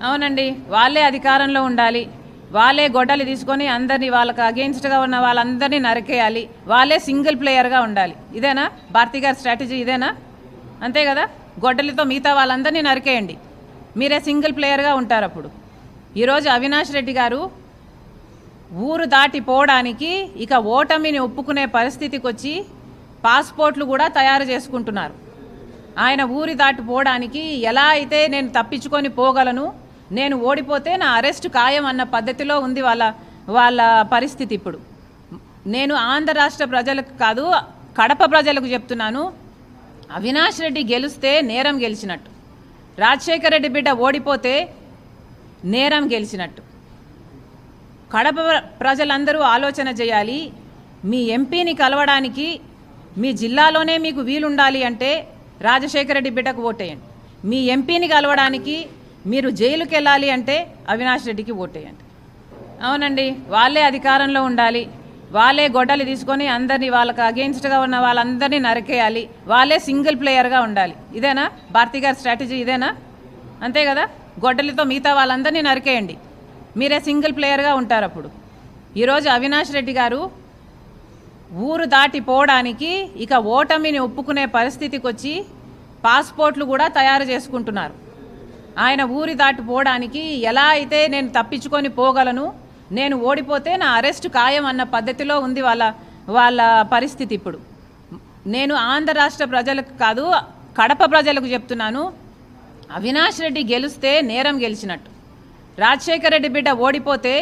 అవునండి, వాళ్ళే అధికారంలో ఉండాలి, వాళ్ళే గొడ్డలి తీసుకొని అందరినీ వాళ్ళకి అగెయిన్స్ట్గా ఉన్న వాళ్ళందరినీ నరికేయాలి, వాళ్ళే సింగిల్ ప్లేయర్గా ఉండాలి. ఇదేనా భారతి గారి స్ట్రాటజీ? ఇదేనా? అంతే కదా. గొడ్డలితో మిగతా వాళ్ళందరినీ నరికేయండి, మీరే సింగిల్ ప్లేయర్గా ఉంటారు. అప్పుడు ఈరోజు అవినాష్ రెడ్డి గారు ఊరు దాటిపోవడానికి ఇక ఓటమిని ఒప్పుకునే పరిస్థితికి వచ్చి పాస్పోర్ట్లు కూడా తయారు చేసుకుంటున్నారు. ఆయన ఊరి దాటిపోవడానికి ఎలా అయితే నేను తప్పించుకొని పోగలను, నేను ఓడిపోతే నా అరెస్ట్ ఖాయం అన్న పద్ధతిలో ఉంది వాళ్ళ పరిస్థితి. ఇప్పుడు నేను ఆంధ్ర రాష్ట్ర ప్రజలకు కాదు, కడప ప్రజలకు చెప్తున్నాను, అవినాష్ రెడ్డి గెలిస్తే నేరం గెలిచినట్టు, రాజశేఖర రెడ్డి బిడ్డ ఓడిపోతే నేరం గెలిచినట్టు. కడప ప్రజలందరూ ఆలోచన చేయాలి. మీ ఎంపీని కలవడానికి మీ జిల్లాలోనే మీకు వీలుండాలి అంటే రాజశేఖర రెడ్డి బిడ్డకు ఓటేయండి. మీ ఎంపీని కలవడానికి మీరు జైలుకి వెళ్ళాలి అంటే అవినాష్ రెడ్డికి ఓటేయండి. అవునండి, వాళ్ళే అధికారంలో ఉండాలి, వాళ్ళే గొడ్డలి తీసుకొని అందరినీ వాళ్ళకి అగెయిన్స్ట్గా ఉన్న వాళ్ళందరినీ నరికేయాలి, వాళ్ళే సింగిల్ ప్లేయర్గా ఉండాలి. ఇదేనా భారతి గారి స్ట్రాటజీ? ఇదేనా? అంతే కదా. గొడ్డలితో మిగతా వాళ్ళందరినీ నరికేయండి, మీరే సింగిల్ ప్లేయర్గా ఉంటారు. అప్పుడు ఈరోజు అవినాష్ రెడ్డి గారు ఊరు దాటిపోవడానికి ఇక ఓటమిని ఒప్పుకునే పరిస్థితికి వచ్చి పాస్పోర్ట్లు కూడా తయారు చేసుకుంటున్నారు. ఆయన ఊరి దాటిపోవడానికి ఎలా అయితే నేను తప్పించుకొని పోగలను, నేను ఓడిపోతే నా అరెస్ట్ ఖాయం అన్న పద్ధతిలో ఉంది వాళ్ళ పరిస్థితి. ఇప్పుడు నేను ఆంధ్ర రాష్ట్ర ప్రజలకు కాదు, కడప ప్రజలకు చెప్తున్నాను, అవినాష్ రెడ్డి గెలిస్తే నేరం గెలిచినట్టు, రాజశేఖర రెడ్డి బిడ్డ ఓడిపోతే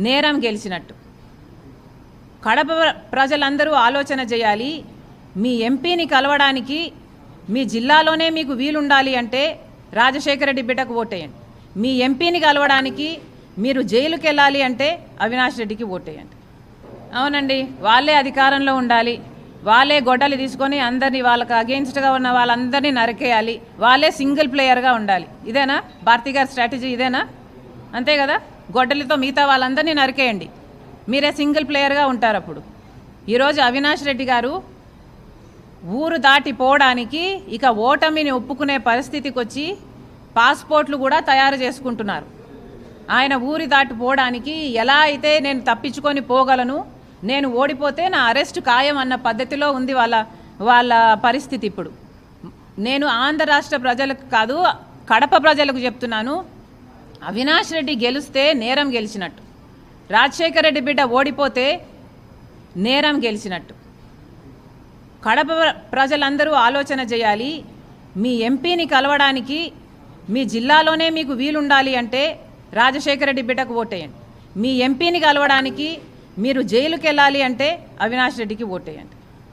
నేరం గెలిచినట్టు. కడప ప్రజలందరూ ఆలోచన చేయాలి. మీ ఎంపీని కలవడానికి మీ జిల్లాలోనే మీకు వీలుండాలి అంటే రాజశేఖర రెడ్డి బిడ్డకు ఓటేయండి. మీ ఎంపీని కలవడానికి మీరు జైలుకి వెళ్ళాలి అంటే అవినాష్ రెడ్డికి ఓటేయండి. అవునండి, వాళ్ళే అధికారంలో ఉండాలి, వాళ్ళే గొడ్డలి తీసుకొని అందరినీ వాళ్ళకి అగెయిన్స్ట్గా ఉన్న వాళ్ళందరినీ నరికేయాలి, వాళ్ళే సింగిల్ ప్లేయర్గా ఉండాలి. ఇదేనా భారతి గారి స్ట్రాటజీ? ఇదేనా? అంతే కదా. గొడ్డలితో మిగతా వాళ్ళందరినీ నరికేయండి, మీరే సింగిల్ ప్లేయర్గా ఉంటారు. అప్పుడు ఈరోజు అవినాష్ రెడ్డి గారు ఊరు దాటిపోవడానికి ఇక ఓటమిని ఒప్పుకునే పరిస్థితికి వచ్చి పాస్పోర్ట్లు కూడా తయారు చేసుకుంటున్నారు. ఆయన ఊరి దాటిపోవడానికి ఎలా అయితే నేను తప్పించుకొని పోగలను, నేను ఓడిపోతే నా అరెస్ట్ ఖాయం అన్న పద్ధతిలో ఉంది వాళ్ళ పరిస్థితి. ఇప్పుడు నేను ఆంధ్ర రాష్ట్ర ప్రజలకు కాదు, కడప ప్రజలకు చెప్తున్నాను, అవినాష్ రెడ్డి గెలిస్తే నేరం గెలిచినట్టు, రాజశేఖర రెడ్డి బిడ్డ ఓడిపోతే నేరం గెలిచినట్టు. కడప ప్రజలందరూ ఆలోచన చేయాలి. మీ ఎంపీని కలవడానికి మీ జిల్లాలోనే మీకు వీలుండాలి అంటే రాజశేఖర రెడ్డి బిడ్డకు ఓటేయండి. మీ ఎంపీని కలవడానికి మీరు జైలుకి వెళ్ళాలి అంటే అవినాష్ రెడ్డికి ఓటేయండి.